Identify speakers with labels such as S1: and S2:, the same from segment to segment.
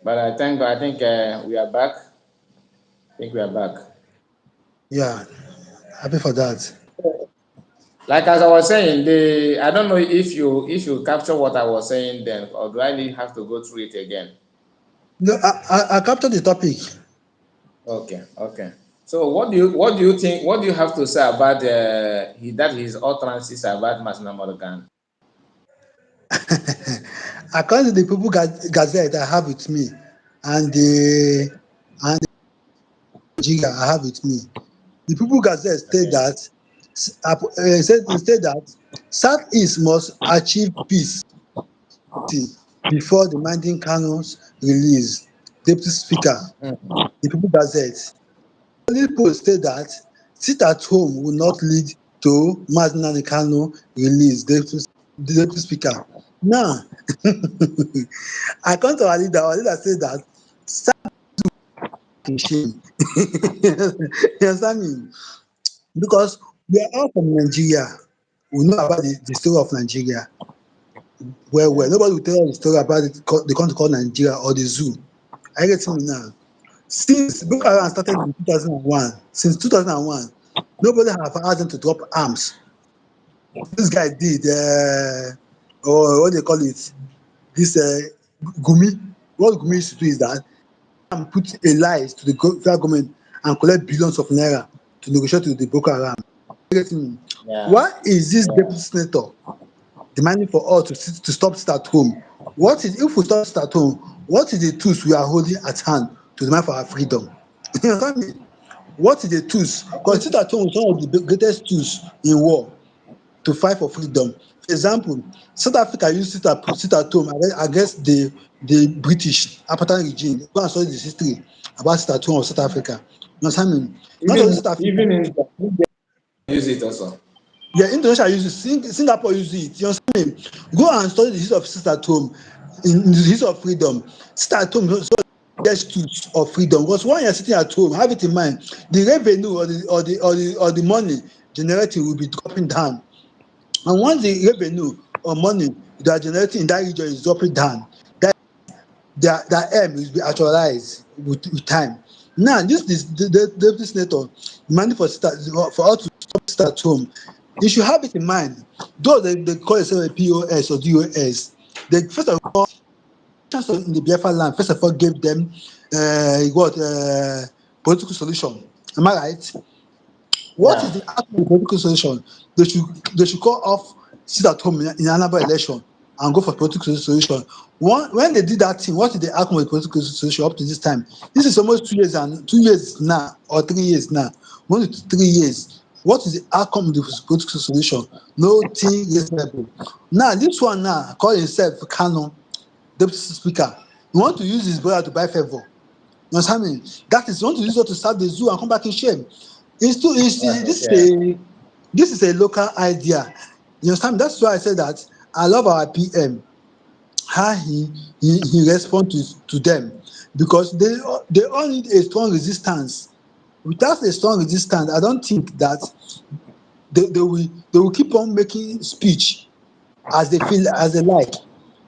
S1: But I thank God. I think we are back. I think we are back.
S2: Yeah, happy for that.
S1: Like as I was saying, the I don't know if you capture what I was saying then, or do I need have to go through it again?
S2: No, I captured the topic.
S1: Okay, okay. So what do you think? What do you have to say about his utterances about Masina Morgan?
S2: According to the People Gazette I have with me, and the Nigeria I have with me, the People Gazette state
S1: Okay.
S2: that said that Southeast must achieve peace before demanding Kanu's release. Deputy Speaker,
S1: Mm.
S2: the People Gazette. Daily Post state that sit at home will not lead to Mazinani Kanu release. Deputy Speaker. Now, I come to our leader said that in shame. You understand me? Because we are all from Nigeria. We know about the story of Nigeria. Well.
S1: Yeah.
S2: Nobody will tell us the story about the country called Nigeria or the zoo. Are you getting me now? Since Boko Haram started in 2001, since 2001, nobody have asked them to drop arms. This guy did, or what they call it, this Gumi. What Gumi used to do is that and put a lies to the federal government and collect billions of naira to negotiate with the Boko Haram. You get me?
S1: Yeah.
S2: Why is this deputy senator demanding for us to stop sit at home? What is if we stop sit at home? What is the tools we are holding at hand to demand for our freedom? You understand me? What is the tools? Because sit at home is one of the greatest tools in war to fight for freedom. For example, South Africa used sit at home against the British apartheid regime. Go and study the history about sit at home of South Africa. You understand me? Not only
S1: Even
S2: South Africa,
S1: even in use it also.
S2: yeah, Indonesia uses it, Singapore uses it. You understand me? Go and study the history of sit at home, in the history of freedom. Sit at home is one of the best tools of freedom. Because when you're sitting at home, have it in mind, the revenue or the money generated will be dropping down. And once the revenue or money they are generating in that region is dropping down, that their aim will be actualized with time. Now, this is the deputy senator demanding for us to stop at home. You should have it in mind. Though they call itself a POS or DOS, they first of all in the Biafra land first of all gave them what political solution. Am I right? What is
S1: Yeah.
S2: the outcome of the political solution? They should they should call off sit at home in another election and go for political solution. When they did that thing, what is the outcome of the political solution up to this time? This is almost 2 years now or 3 years now. 1 to 3 years. What is the outcome of the political solution? Nothing reasonable. Now this one now call himself Kanu, deputy speaker. He want to use his brother to buy favor. You understand me? That is, you want to use it to start the zoo and come back in shame. It's too, it's,
S1: Right. Yeah.
S2: this is a local idea. You understand? That's why I said that I love our PM, how he respond to them because they all need a strong resistance. Without a strong resistance, I don't think that they will keep on making speech as they feel as they like.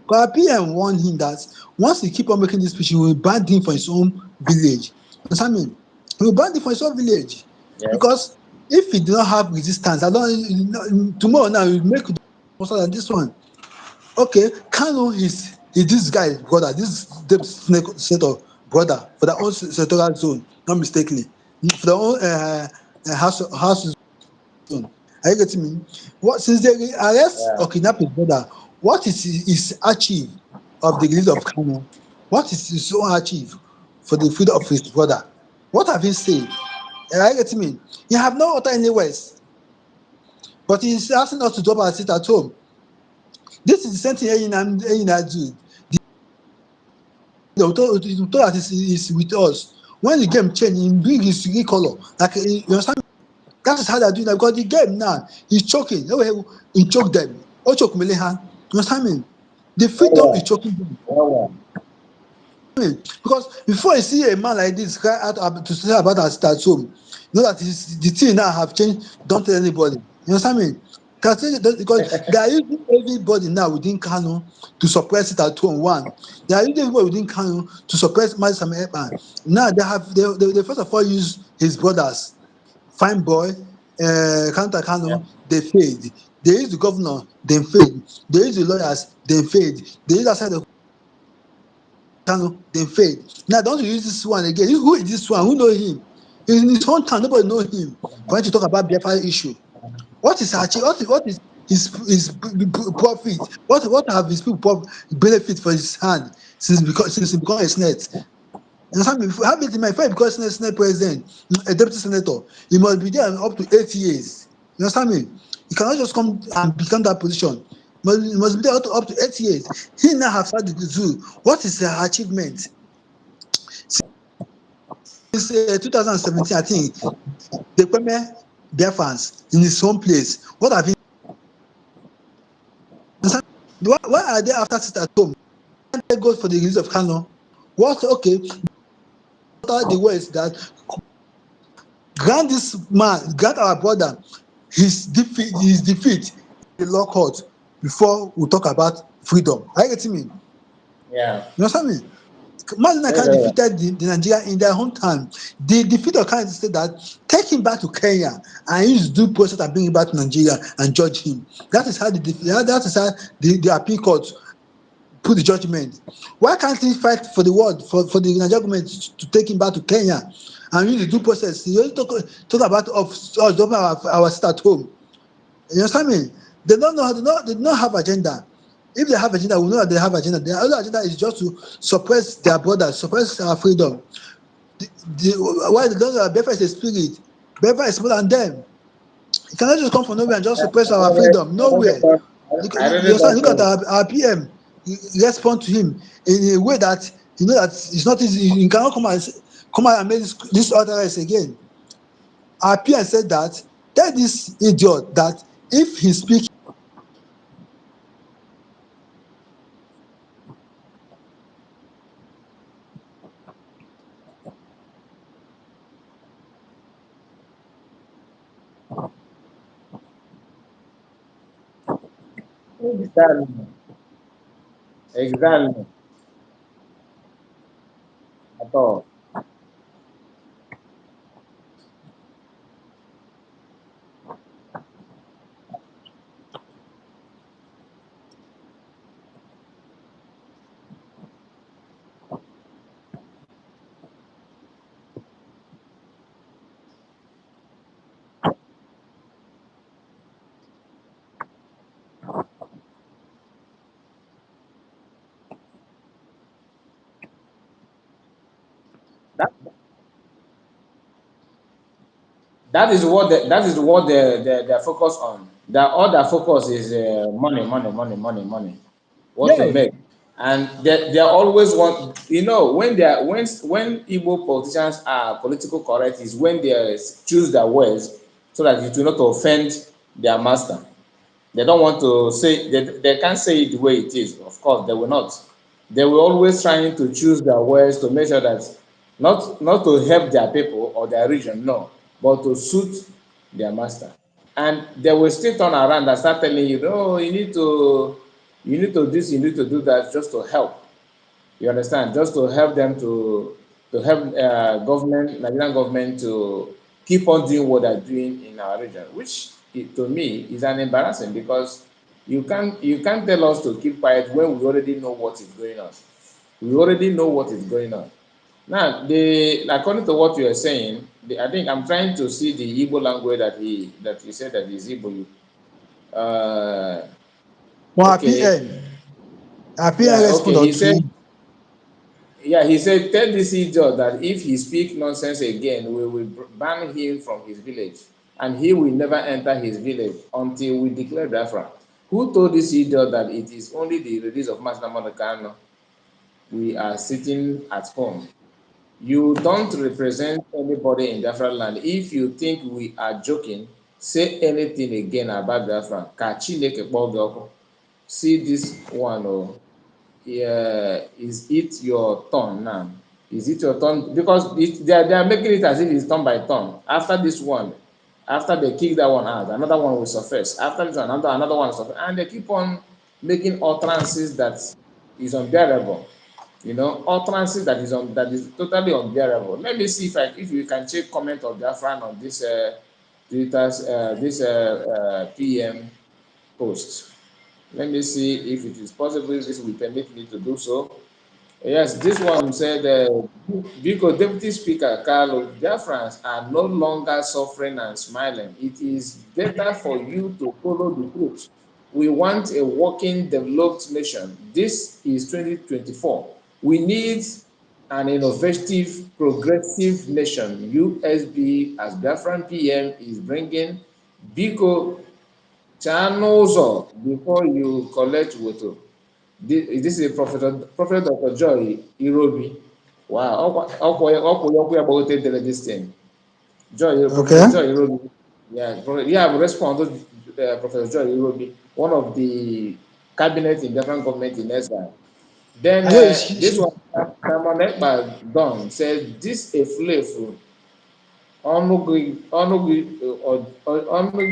S2: Because PM warned him that once he keep on making this speech, he will ban him from his own village. You understand me? He will ban him from his own village.
S1: Yeah.
S2: Because if he do not have resistance, I don't tomorrow now he will make also than this one. Okay, Kano is this guy's brother, this the set of brother for their own senatorial zone, not mistakenly. For their own house zone. Are you getting me? What since they arrest
S1: Yeah.
S2: or kidnap his brother, what is his achieve of the release of Kano? What is his own achieve for the freedom of his brother? What have he said? Are you getting me? He have no other anywhere, but he's asking us to drop our seat at home. This is the same thing Eyina do. He told us he's with us. When the game change, he bring his real color. Like you understand? That is how they're doing that because the game now is choking. He choke them. Or choke Melehan. You understand me? The freedom is
S1: Oh,
S2: choking them.
S1: yeah.
S2: Because before you see a man like this cry out to say about our at home, you know that the thing now have changed. Don't tell anybody. You understand me? Because they are using everybody now within Kanu to suppress it at home. One, they are using everybody within Kanu to suppress Mazi Ekpan. Now they first of all use his brothers, Fine Boy, Counter
S1: Yeah.
S2: Kanu, they failed. They use the governor, they failed. They use the lawyers, they failed. They use outside the Kanu, they failed. Now don't use this one again. Who is this one? Who know him? In his hometown, nobody know him. For him to talk about Biafra issue. What is actually what is his profit? What have his people benefit for his hand since he become a senate? You understand me? Have it in my friend because senate president, a deputy senator, he must be there up to 8 years. You understand me? He cannot just come and become that position. He must be there up to 8 years. He now have started to do. What is the achievement? Since 2017, I think the Premier Biafrans in his home place. What have he? Why are they after sit at home? Why they go for the release of Kanu? What okay? What the words that grant this man, grant our brother his defeat in the law court before we talk about freedom. Are you getting me?
S1: Yeah.
S2: You understand me? Mazina
S1: Very,
S2: Khan
S1: very well.
S2: defeated the Nigeria in their hometown. The defeat of Khan said that take him back to Kenya and use due process and bring him back to Nigeria and judge him. That is how the appeal court put the judgment. Why can't he fight for the world for the Nigerian government to take him back to Kenya and use the due process? He only talk about of us our sister at home. You understand me? They don't know. They don't have agenda. If they have agenda, we know that they have agenda. Their other agenda is just to suppress their brothers, suppress our freedom. Why they don't know that Biafra is a spirit? Biafra is more than them. You cannot just come from nowhere and just suppress our freedom. Nowhere.
S1: I
S2: You
S1: really
S2: understand?
S1: don't
S2: Look at
S1: know.
S2: our PM. He respond to him in a way that you know that it's not easy. You cannot come out and make this utterance again. Our PM said that tell this idiot that if he speak
S1: Exactly. Exactly. At all. That that is what they focus on. That all their focus is money, money, money, money, money. What to
S2: yeah.
S1: make, and they always want. You know, when they are when Igbo politicians are political correct is when they choose their words so that it will not offend their master. They don't want to say they can't say it the way it is. Of course, they will not. They will always trying to choose their words to make sure that not to help their people or their region, no, but to suit their master. And they will still turn around and start telling you, oh, you need to this, you need to do that just to help. You understand? Just to help them to help Nigerian government to keep on doing what they're doing in our region, which to me is an embarrassing because you can't tell us to keep quiet when we already know what is going on. We already know what is going on. Now, according to what you are saying, I think I'm trying to see the Igbo language that he said that is Igbo. Uh,
S2: From our
S1: okay,
S2: PM
S1: yeah, okay.
S2: respond
S1: He
S2: to
S1: said
S2: him.
S1: Yeah, he said, tell this idiot that if he speak nonsense again, we will ban him from his village, and he will never enter his village until we declare Biafra. Who told this idiot that it is only the release of Master Kanu we are sitting at home? You don't represent anybody in Biafra land. If you think we are joking, say anything again about Biafra. Ka Chineke kpọọ gị ọkụ. See this one, oh. Yeah, is it your turn now? Is it your turn? Because they are making it as if it's turn by turn. After this one, After they kick that one out, another one will surface. After this, another one will surface, and they keep on making utterances that is unbearable. Utterances that is totally unbearable. Let me see if you can check comment of Biafran on this Twitter's this PM post. Let me see if it is possible. If this will permit me to do so. Yes, this one said, because Deputy Speaker Carlo, Biafrans are no longer suffering and smiling. It is better for you to follow the truth. We want a working, developed nation. This is 2024. We need an innovative, progressive nation. USB, as Biafran PM is bringing, Biko Chanozo before you collect voto. This is Prophet Dr. Joy Irobi. Wow, ọkwụ ya gbagote dere this thing.
S2: Okay.
S1: Professor Joy Irobi. Yeah, respond to Professor Joy Irobi, one of the cabinet in different government in Israel. Then
S2: I know
S1: this one, Simon Ekpa Don said, this efulefu ọnụ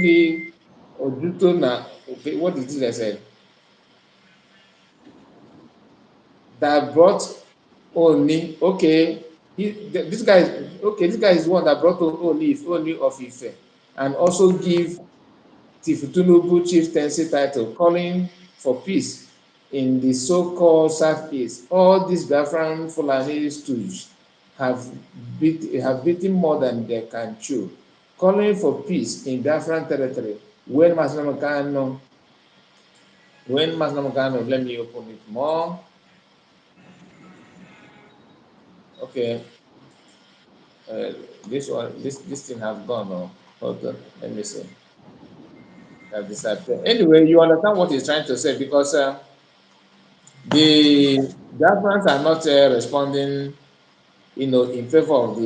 S1: gị ojuto na, okay, what is this I said? That brought Oni. Okay, this guy this guy is the one that brought Oni of Ife, and also give Tinubu chieftaincy title, calling for peace in the so-called Southeast. All these Biafran Fulani stooges have beaten more than they can chew, calling for peace in Biafran territory. When Masnamukano, let me open it more. Okay, this thing have gone. Oh, hold on, let me see. That disappeared. Anyway, you understand what he's trying to say, because the Biafrans are not responding, in favor of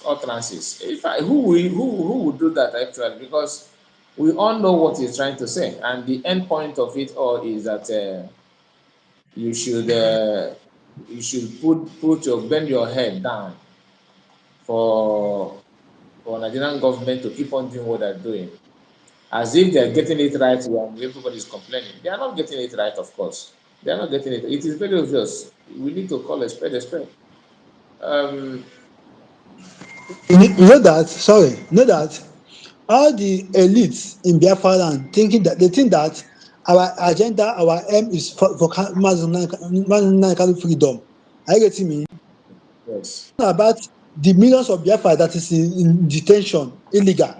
S1: utterances. Who would do that actually? Because we all know what he's trying to say, and the end point of it all is that you should put your bend your head down for Nigerian government to keep on doing what they're doing, as if they're getting it right when everybody's complaining. They are not getting it right, of course. They are not getting it. It is very obvious. We need to call a spade a spade. Um,
S2: you know that. Sorry, you know that all the elites in Biafra land they think that our agenda, our aim is for national freedom. Are you getting me?
S1: yes.
S2: About the millions of Biafra that is in detention, illegal.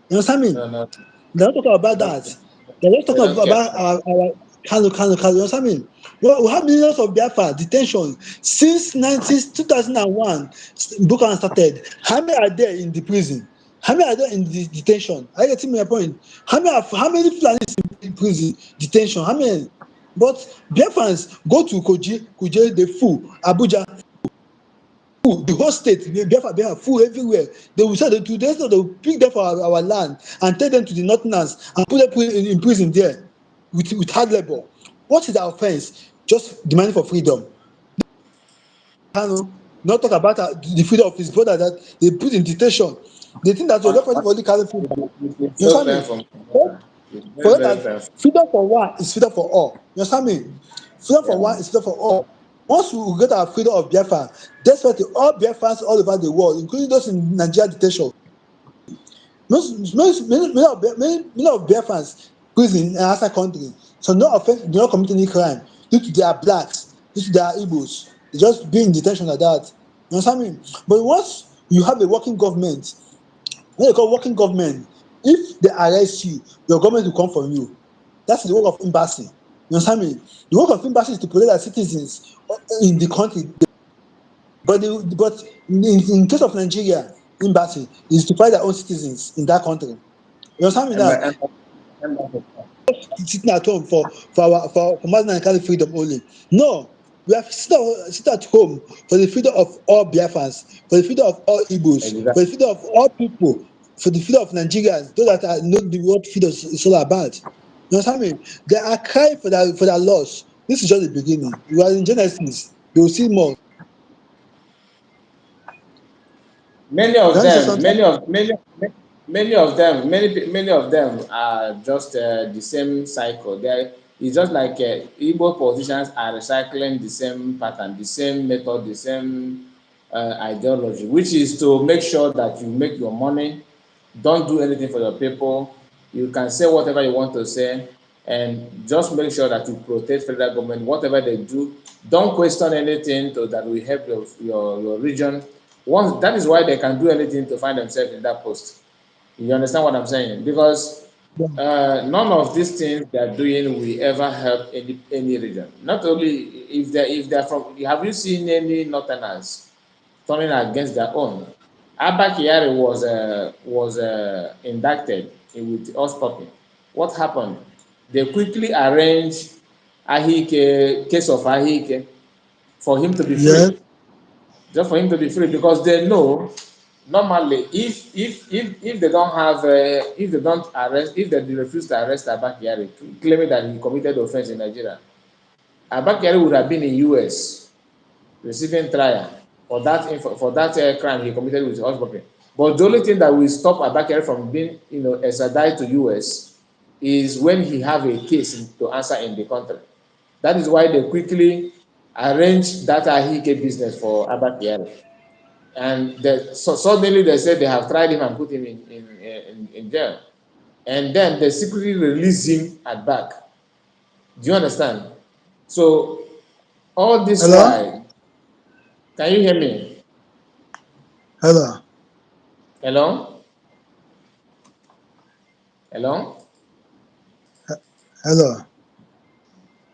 S2: You understand me?
S1: No, no,
S2: They're not talking about
S1: they don't,
S2: that. They're just
S1: they
S2: talking
S1: don't care.
S2: about our Kanu. You understand me? We have millions of Biafra detention since 2001. Boko Haram started. How many are there in the prison? How many are there in the detention? Are you getting my point? How many Fulanis in prison detention? How many? But Biafrans go to Kuje, they full. Abuja, full. The whole state, Biafra full everywhere. They will say they will pick them for our land and take them to the northerners and put them in prison there with hard labor. What is the offense? Just demanding for freedom. Kanu not talk about the freedom of his brother that they put in detention. They think that
S1: On,
S2: your person only carry freedom.
S1: it's
S2: You
S1: so
S2: understand
S1: far
S2: me?
S1: from
S2: For
S1: it's very,
S2: for
S1: very
S2: that,
S1: far.
S2: freedom for one is freedom for all. You understand me? Freedom for
S1: Yeah.
S2: one is freedom for all. Once we get our freedom of Biafra, that's what all Biafrans all over the world, including those in Nigeria detention, many of Biafrans prison in outside country. So no offense, they not commit any crime due to their blacks, due to their Igbos. They just be in detention like that. You understand me? But once you have a working government, when they call working government, if they arrest you, your government will come for you. That's the work of embassy. You understand me? The work of embassy is to protect their citizens in the country. But in case of Nigeria, embassy is to fight their own citizens in that country. You understand me
S1: And,
S2: now?
S1: and, and,
S2: Sitting at home for marginal and carry freedom only. No, we have sit at home for the freedom of all Biafrans, for the freedom of all Igbos, for the
S1: exactly.
S2: freedom of all people, for the freedom of Nigerians, those that are know the what freedom is all about. You understand me? They are crying for their loss. This is just the beginning. We are in Genesis. You will see more.
S1: Many
S2: You
S1: of
S2: want to say
S1: them,
S2: something?
S1: many. many of them are just the same cycle. It's just like Igbo politicians are recycling the same pattern, the same method, the same ideology, which is to make sure that you make your money, don't do anything for your people. You can say whatever you want to say, and just make sure that you protect federal government, whatever they do. Don't question anything that will help your region. Once that is why they can do anything to find themselves in that post. You understand what I'm saying? Because
S2: Yeah.
S1: none of these things they are doing will ever help any region. Not only if they're from. Have you seen any Northerners turning against their own? Abba Kyari was indicted with us talking. What happened? They quickly arranged Ahike case of Ahike for him to be
S2: Yes.
S1: free, just for him to be free, because they know normally if they don't have if they don't arrest, if they refuse to arrest Abba Kyari claiming that he committed offense in Nigeria, Abba Kyari would have been in US receiving trial for that crime he committed with husbandry. But the only thing that will stop Abba Kyari from being extradited to US is when he have a case to answer in the country. That is why they quickly arrange that Ahike business for Abba Kyari. And so suddenly they said they have tried him and put him in jail. And then they secretly release him at back. Do you understand? So all this
S2: Hello.
S1: while, can you hear me?
S2: Hello.
S1: Hello? Hello?
S2: Hello.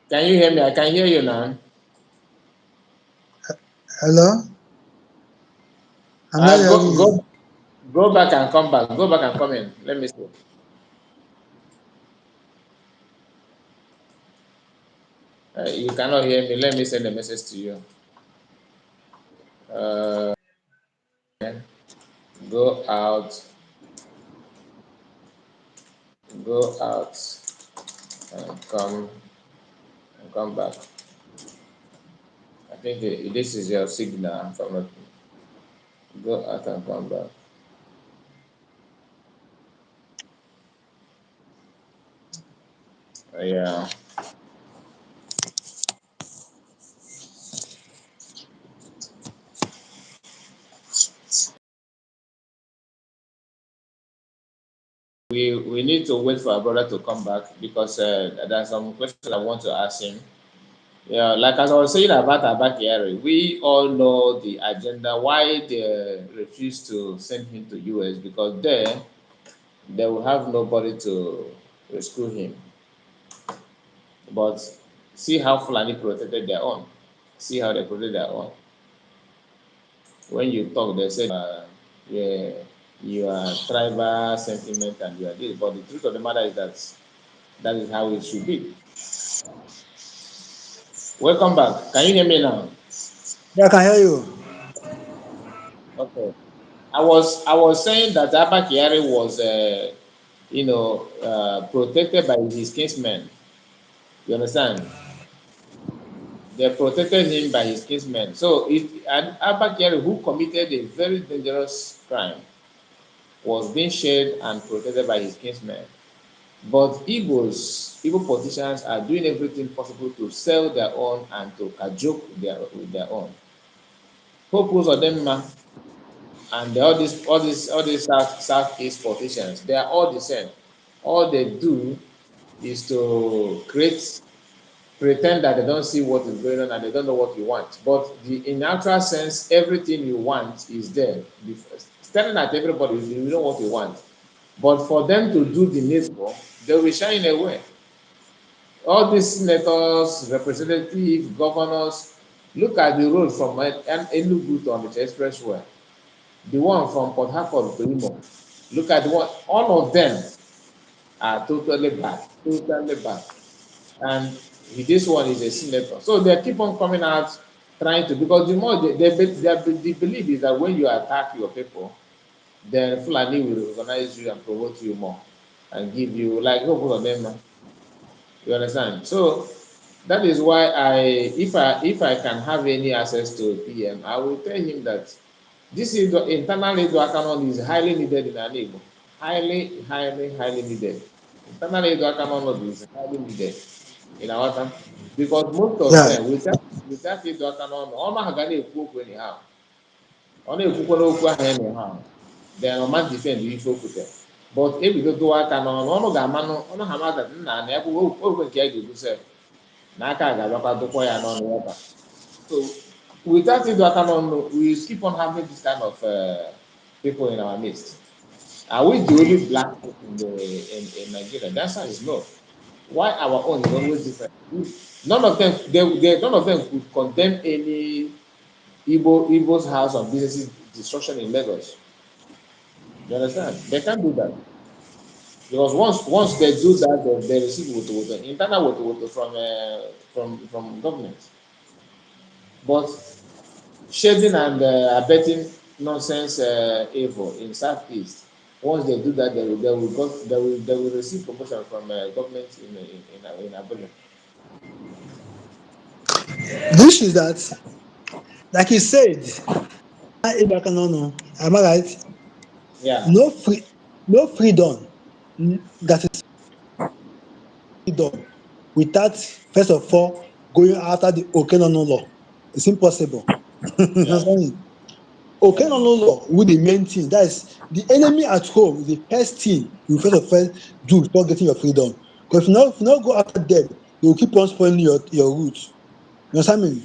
S1: Can you hear me? I can hear you now.
S2: Hello. I'm not
S1: Go
S2: hearing
S1: go
S2: you.
S1: go back and come back. Go back and come in. Let me see. You cannot hear me. Let me send a message to you. Uh, go out. Go out and come back. I think this is your signal from a, go out and come back. Yeah. We need to wait for our brother to come back because there's some questions I want to ask him. Yeah, like as I was saying about Abakari, we all know the agenda why they refuse to send him to US, because there they will have nobody to rescue him. But see how Fulani protected their own. See how they protected their own. When you talk, they say yeah, you are tribal sentiment and you are this. But the truth of the matter is that that is how it should be. Welcome back. Can you hear me now?
S2: Yeah, I can hear you.
S1: Okay. I was saying that Abba Kyari was protected by his kinsmen. You understand? They protected him by his kinsmen. So Abba Kyari, who committed a very dangerous crime, was being shared and protected by his kinsmen. But Igbo politicians are doing everything possible to sell their own and to cajoke with their own. Purpose of them and all these southeast politicians, they are all the same. All they do is to pretend that they don't see what is going on and they don't know what you want. But in actual sense, everything you want is there. Staring at everybody, you know what you want. But for them to do the needful, they will shine away. All these senators, representatives, governors, look at the road from Enugu to Onitsha Expressway, the one from Port Harcourt to Imo. Look at the one, all of them are totally bad, totally bad. And this one is a senator. So they keep on coming out trying to, because the more they believe is that when you attack your people, then Fulani will recognize you and promote you more and give you, like both of them. You understand? So that is why if I can have any access to PM, I will tell him that this is the internal Edo Akanon is highly needed in Anibo. highly needed. Internal ịdọ aka n'ọnọdụ is highly needed. Ị na-aghọta? Because most of
S2: Yeah.
S1: them without ịdọ aka n'ọnụ, ọnụ ahụ ga na-ekwu okwu anyhow. Ọ na-ekwukwara okwu ahụ anyhow. Then ọ ma defend ife o kwutere. But ebido dụwa aka n'ọnụ, ọnụ ga-amanụ, ọnụ ha mada nna na ya bụ okwu nke ya ga-ebu sef na aka ga-abịakwa dụkwa ya n'ọnụ ya ba. So without ịdọ aka n'ọnụ, we keep on having this kind of people in our midst. Are we the only black people in Nigeria? The answer is no. Why our own is always different? None of them none of them could condemn any Igbo's house of businesses destruction in Lagos. You understand? They can't do that because once they do that, they receive with internal from government. But shading and abetting nonsense evil in Southeast. Once they do that, they will receive promotion from government in Abuja.
S2: The issue is that, like you said, am I right?
S1: Yeah,
S2: No free, no freedom. That is freedom without first of all going after the Okenono law. It's impossible. You
S1: yeah,
S2: understand me? Okenono law with the main thing. That is the enemy at home is the first thing you first of all do before getting your freedom. Because if you not go after them, they will keep on spoiling your roots. You understand me?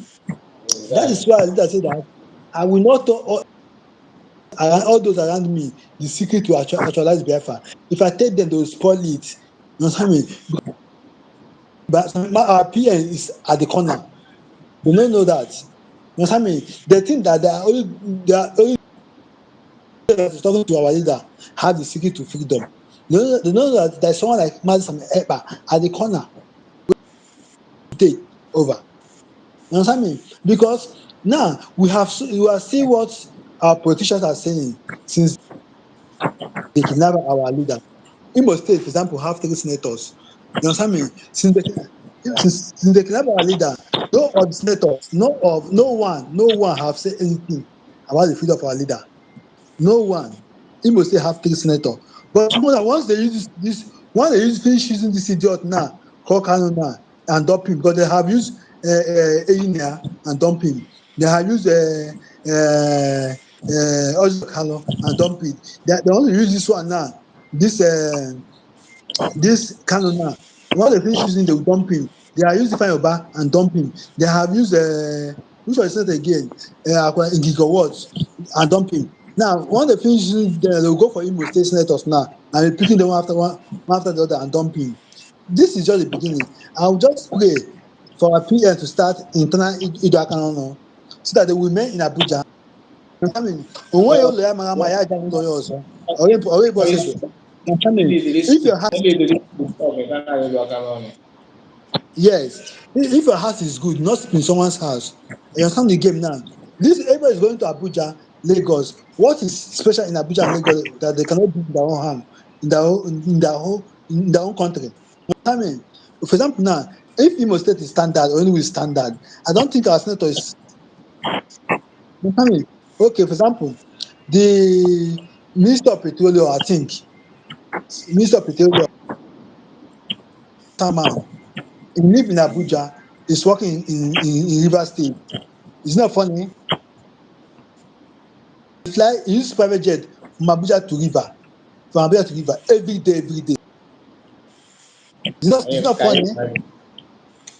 S2: That is
S1: exactly.
S2: why I say that I will not tell all those around me the secret to actualize Biafra. If I tell them, they will spoil it. You understand me? But our PN is at the corner. They don't know that. You understand me? They think that they are only that is talking to our leader have the secret to freedom. They know that there's someone like Madison Ekpa at the corner to take over. You understand me? Because now we have see what our politicians are saying since they kidnap our leader. Imo State, for example, have three senators. You understand me? Since they kidnap our leader, no of the senators, no one have said anything about the freedom of our leader. No one. Imo State have three senators. But you know that once they use once they finish using this idiot now, called Kanu now, and dump him, because they have used Eyinia and dump him. They have used Ojokalo and dump it. They only use this one now. This this Kanu now. Once they finish using, they will dump him. They are using Fayoba and dump him. They have used which one is it again? Ngigo words and dump him. Now, once they finish using, they will go for Imo State senators now and be picking them one after the other and dumping. This is just the beginning. I will just pray for our PM to start internal Ido so that they will remain in Abuja. I mean, onwe
S1: Well,
S2: ụlọ ya mara mma
S1: well,
S2: ya aja n'ụlọ ya ọzọ. Ọ bụ ọsịsọ. I mean, if your house
S1: maybe the of internal ịdọ aka n'ọnụ.
S2: yes, if your house is good, not in someone's house, you understand the game now. This everybody is going to Abuja, Lagos. What is special in Abuja and Lagos that they cannot do in their own hand, in their own country? I mean, for example, now, if Imo State is standard or Enugu is standard, I don't think our senator is. I mean, okay, for example, the Minister of Petroleum, I think, Minister of Petroleum, Saman, he live in Abuja, is working in Rivers State. It's not funny. He use private jet from Abuja to River every day, every day. It's not
S1: Can you
S2: funny.
S1: imagine?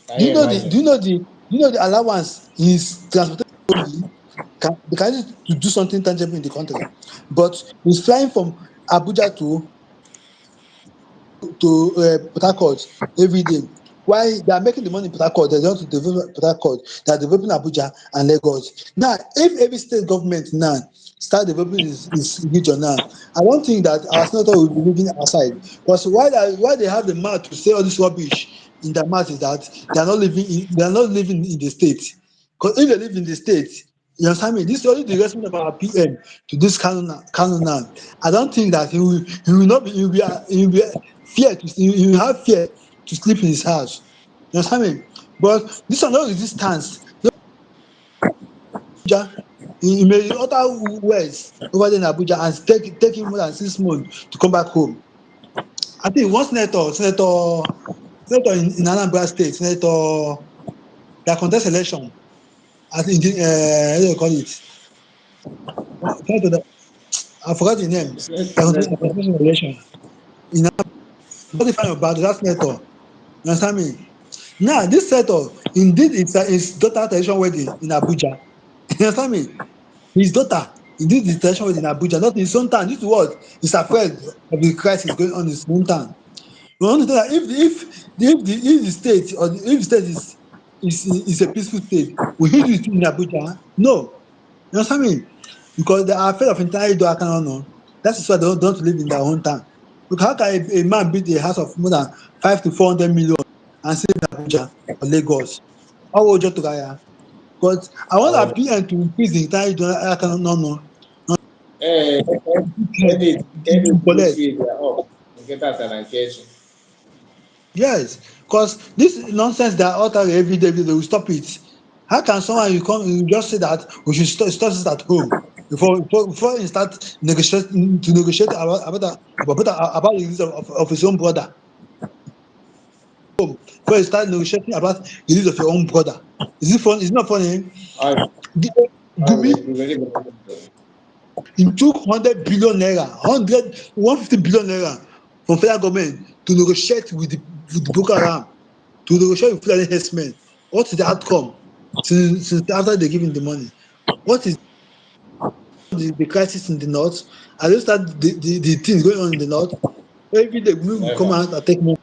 S1: Can
S2: Do you
S1: you
S2: know the
S1: imagine?
S2: do you know the do you know the allowance his transportation only can use to do something tangible in the country, but he's flying from Abuja to Port Harcourt every day. Why they are making the money in Port Harcourt, they want to develop Port Harcourt, they are developing Abuja and Lagos. Now, if every state government now start developing this region now, I don't think that our senator will be living outside. Because why they have the mouth to say all this rubbish in their mouth is that they are not living in the state. Because if they live in the state, you understand me? This is only the response of our PM to this canon now. I don't think that he will not be he will be he will have fear to sleep in his house. You understand me? But this one no resistance. No, He may utter words over there in Abuja and take him more than 6 months to come back home. I think one senator in Anambra State, senator that contest election. I think how do you call it? Senator that, I forgot the name. That contest election. In Anambra, find about that senator. You understand me? Now this senator indeed his daughter tradition wedding in Abuja. You understand me? His daughter indeed his tradition wedding in Abuja, not in his own town. This is what he's afraid of the crisis going on in his own town. We want to tell that if the state or if the state is a peaceful state, will he do it in Abuja? No. You understand me? Because they are afraid of entirely do no. That is why they don't live in their own town. Look, how can a man build a house of more than 5 to 400 million and stay in Abuja or Lagos? How would you to Gaya? But I want our
S1: However,
S2: PM to increase the entire no.
S1: eh, any
S2: Collect.
S1: negotiate their up. Get that and catch.
S2: Yes, because this nonsense they are uttering every day, they will stop it. How can someone you just say that we should start this at home before you start negotiate about the release of his own brother? Before you start negotiating about the release of your own brother. Is it fun? It's not funny.
S1: All right,
S2: The-
S1: all
S2: Gumi,
S1: right, we very well.
S2: he took 100 billion naira, 150 billion naira from federal government to negotiate with the Boko Haram, to negotiate with Fulani herdsmen. What is the outcome since after they give him the money? What is the crisis in the north? I just start the things going on in the north. Every day we will come
S1: Never.
S2: out and take money.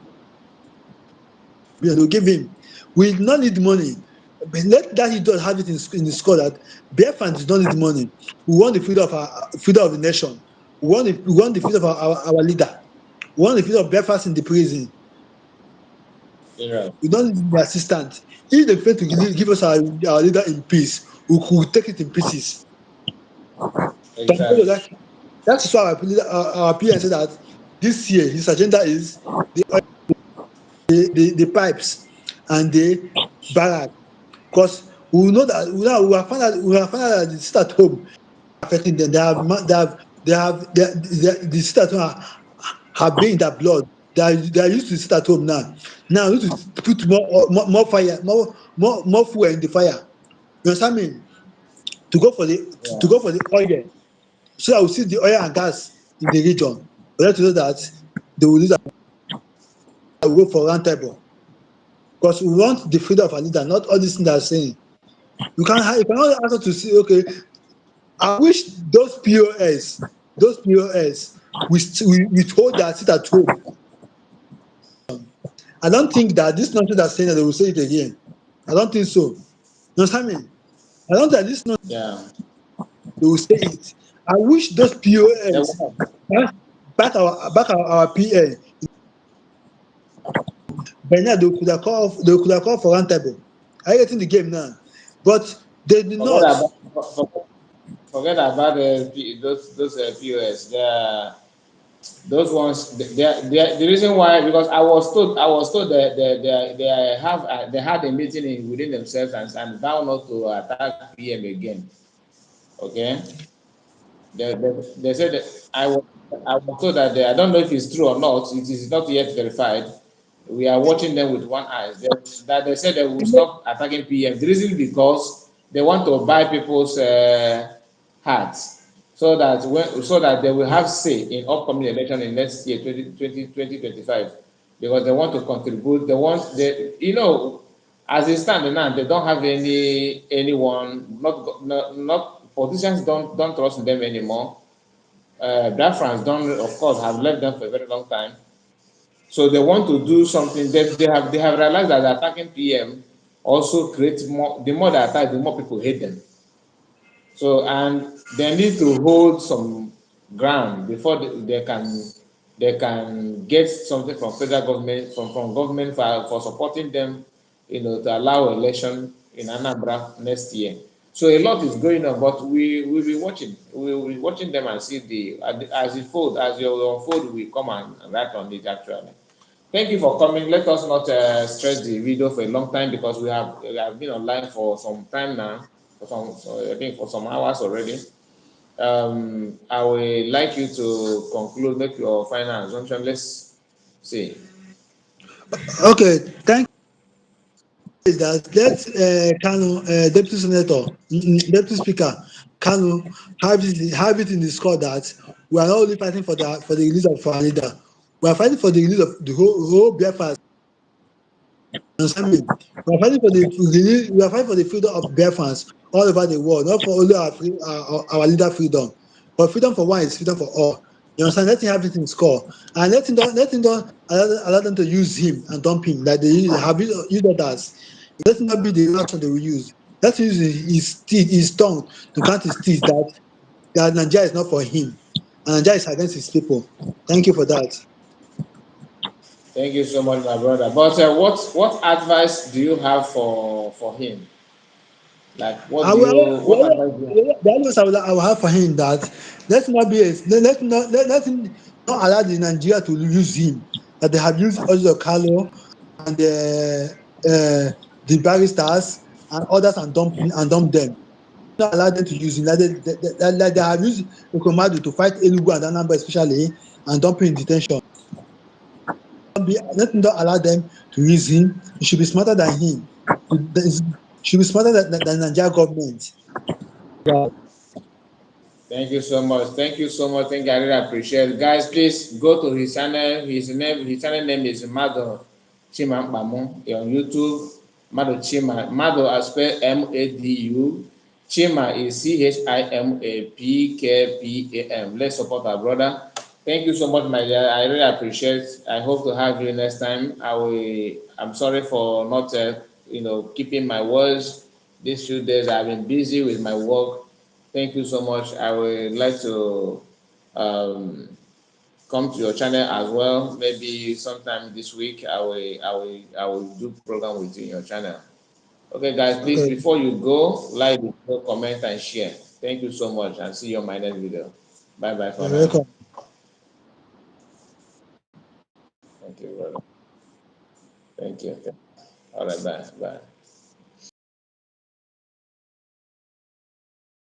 S2: They'll give him. We do not need the money. But let that he does have it in the score that Biafrans do not need the money. We want the freedom of the nation. We want the freedom of our leader. We want the freedom of Biafrans in the prison.
S1: You're right.
S2: We don't need the assistant. If they fail to give us our leader in peace, we could take it in pieces. But
S1: Exactly.
S2: that is why our PM said that this year his agenda is the pipes and the barrack. Because we know that we have found out that the sit at home affecting them. The sit at home have been in their blood. They are used to sit at home now. Now we need to put more fire, more fuel in the fire. You understand me? To go for the
S1: Yeah.
S2: oil, so that we see the oil and gas in the region. For them to know that they will use that will go for round table. Because we want the freedom of our leader, not all these things they are saying. You cannot ask us to see, okay, I wish those POS we told that sit at home. I don't think that this nonsense they're saying that they will say it again. I don't think so. You understand me? I don't think that this nonsense
S1: Yeah.
S2: they will say it. I wish those
S1: They
S2: POS
S1: will.
S2: back our PA. By now they could have called for round table. Are you getting the game now? But they did
S1: Forget
S2: not.
S1: about forget about those POS. Those ones. The reason why, because I was told that they had a meeting within themselves and vowed not to attack PM again. Okay. They said that I was told that I don't know if it's true or not. It is not yet verified. We are watching them with one eye. That they said they will stop attacking PM. The reason because they want to buy people's hearts, so that they will have say in upcoming election in next year 2025, because they want to contribute. As they stand now, they don't have anyone. Not politicians don't trust them anymore. Biafrans don't, of course, have left them for a very long time. So they want to do something. They have realized that attacking PM also creates more. The more they attack, the more people hate them. So, and they need to hold some ground before they can get something from federal government, from government for supporting them, to allow election in Anambra next year. So a lot is going on, but we will be watching. We will be watching them and see as it fold, as your unfold, we come and write on it actually. Thank you for coming. Let us not stress the video for a long time, because we have been online for some time now. so I think for some hours already. I would like you to conclude, make your final assumption. Let's see.
S2: Okay, thank you. Is that let Kanu, Deputy Senator, Deputy Speaker Kanu, have it in the score that we are not only fighting for the release of our leader, we are fighting for the release of the whole Biafra. Understand me? We are fighting for the freedom of Biafrans all over the world, not for only our leader freedom, but freedom for one is freedom for all. You understand? Let him have it in score, and let him don't allow them to use him and dump him like they have used others. Let him not be the last one they will use. Let him use his teeth, his tongue to count his teeth that Nigeria is not for him, and Nigeria is against his people. Thank you for that.
S1: Thank you so much, my brother. But what advice do you have for him? Like,
S2: I will,
S1: what advice do you have?
S2: the advice I will have for him that let him not allow the Nigeria to use him. That they have used also Carlo and the barristers and others and dump them. Not allow them to use him. Like they have used Ndụmọdụ to fight Enugu and Anambra especially and dump him in detention. Let him not allow them to use him. He should be smarter than him. Should be smarter than the Nigeria government. Yeah.
S1: Thank you so much. Thank you so much. Thank you. I really appreciate it. Guys, please go to his channel. His channel name is Mado Chima Mbamu on YouTube. Mado Chima. Mado I spell Madu. Chima is Chimapkpam. Let's support our brother. Thank you so much, my dear. I really appreciate it. I hope to have you next time. I'm sorry for not keeping my words. These few days I've been busy with my work. Thank you so much. I would like to um, come to your channel as well. Maybe sometime this week I will do program with you in your channel. Okay, guys, please
S2: Okay.
S1: before you go, like, comment, and share. Thank you so much, and see you on my next video. Bye bye for
S2: You're
S1: now.
S2: welcome.
S1: Thank you, brother. Thank you. All right, bye bye.